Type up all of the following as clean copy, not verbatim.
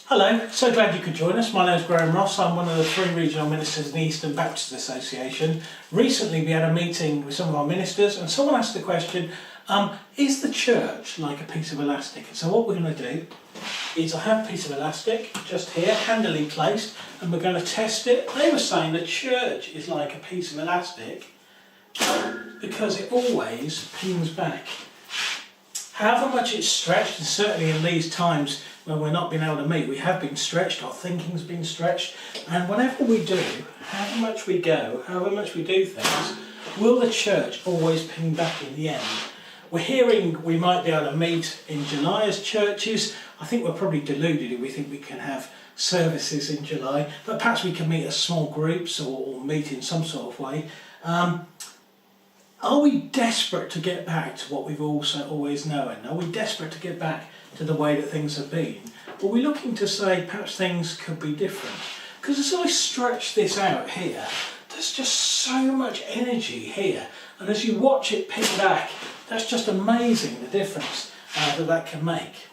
Hello, so glad you could join us. My name is Graham Ross. I'm one of the 3 regional ministers in the Eastern Baptist Association. Recently we had a meeting with some of our ministers and someone asked the question, is the church like a piece of elastic? And so what we're going to do is I have a piece of elastic just here, handily placed, and we're going to test it. They were saying the church is like a piece of elastic because it always pings back. However much it's stretched, and certainly in these times when we're not being able to meet, we have been stretched, our thinking's been stretched, and whatever we do, however much we go, however much we do things, will the church always ping back in the end? We're hearing we might be able to meet in July as churches. I think we're probably deluded if we think we can have services in July, but perhaps we can meet as small groups or meet in some sort of way. Are we desperate to get back to what we've also always known? Are we desperate to get back to the way that things have been? Or are we looking to say perhaps things could be different? Because as I stretch this out here, there's just so much energy here. And as you watch it pick back, that's just amazing the difference that can make.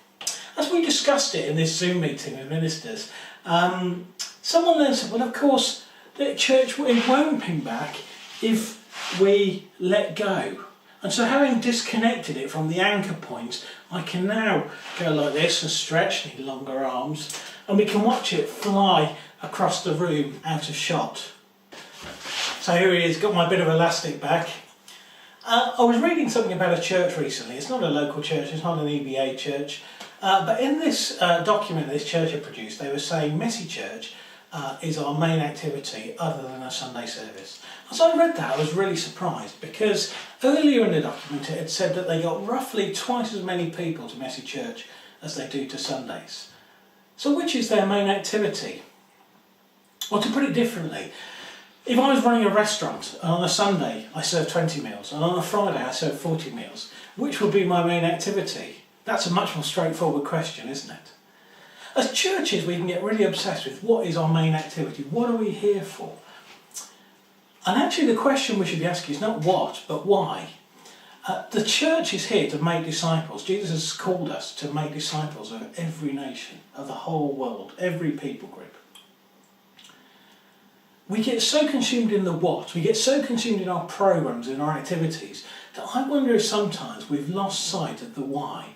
As we discussed it in this Zoom meeting with ministers, someone then said, well, of course, the church it won't ping back if we let go. And so having disconnected it from the anchor point, I can now go like this and stretch, need longer arms, and we can watch it fly across the room out of shot. So here he is, got my bit of elastic back. I was reading something about a church recently. It's not a local church, it's not an EBA church, but in this document this church had produced, they were saying Messy Church is our main activity other than a Sunday service. As I read that, I was really surprised because earlier in the document it had said that they got roughly twice as many people to Messy Church as they do to Sundays. So which is their main activity? Well, to put it differently, if I was running a restaurant and on a Sunday I serve 20 meals and on a Friday I serve 40 meals, which would be my main activity? That's a much more straightforward question, isn't it? As churches, we can get really obsessed with what is our main activity, what are we here for? And actually the question we should be asking is not what, but why. The church is here to make disciples. Jesus has called us to make disciples of every nation, of the whole world, every people group. We get so consumed in the what, we get so consumed in our programs, in our activities, that I wonder if sometimes we've lost sight of the why.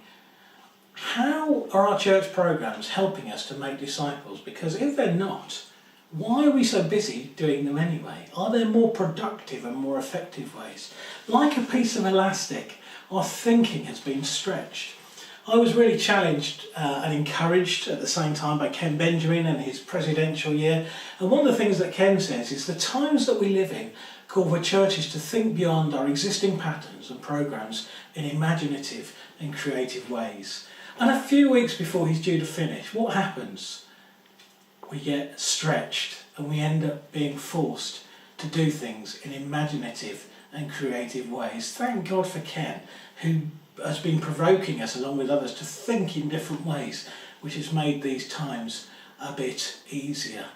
How are our church programs helping us to make disciples? Because if they're not, why are we so busy doing them anyway? Are there more productive and more effective ways? Like a piece of elastic, our thinking has been stretched. I was really challenged and encouraged at the same time by Ken Benjamin and his presidential year. And one of the things that Ken says is the times that we live in call for churches to think beyond our existing patterns and programs in imaginative and creative ways. And a few weeks before he's due to finish, what happens? We get stretched and we end up being forced to do things in imaginative and creative ways. Thank God for Ken, who has been provoking us along with others to think in different ways, which has made these times a bit easier.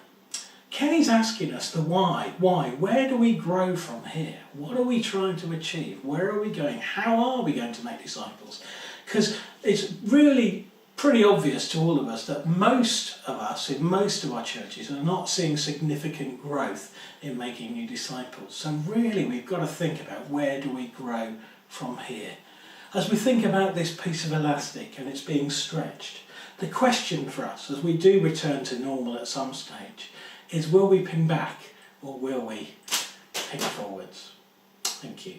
Kenny's asking us the why. Why? Where do we grow from here? What are we trying to achieve? Where are we going? How are we going to make disciples? Because it's really pretty obvious to all of us that most of us in most of our churches are not seeing significant growth in making new disciples. So really we've got to think about where do we grow from here. As we think about this piece of elastic and it's being stretched, the question for us as we do return to normal at some stage is will we ping back or will we ping forwards? Thank you.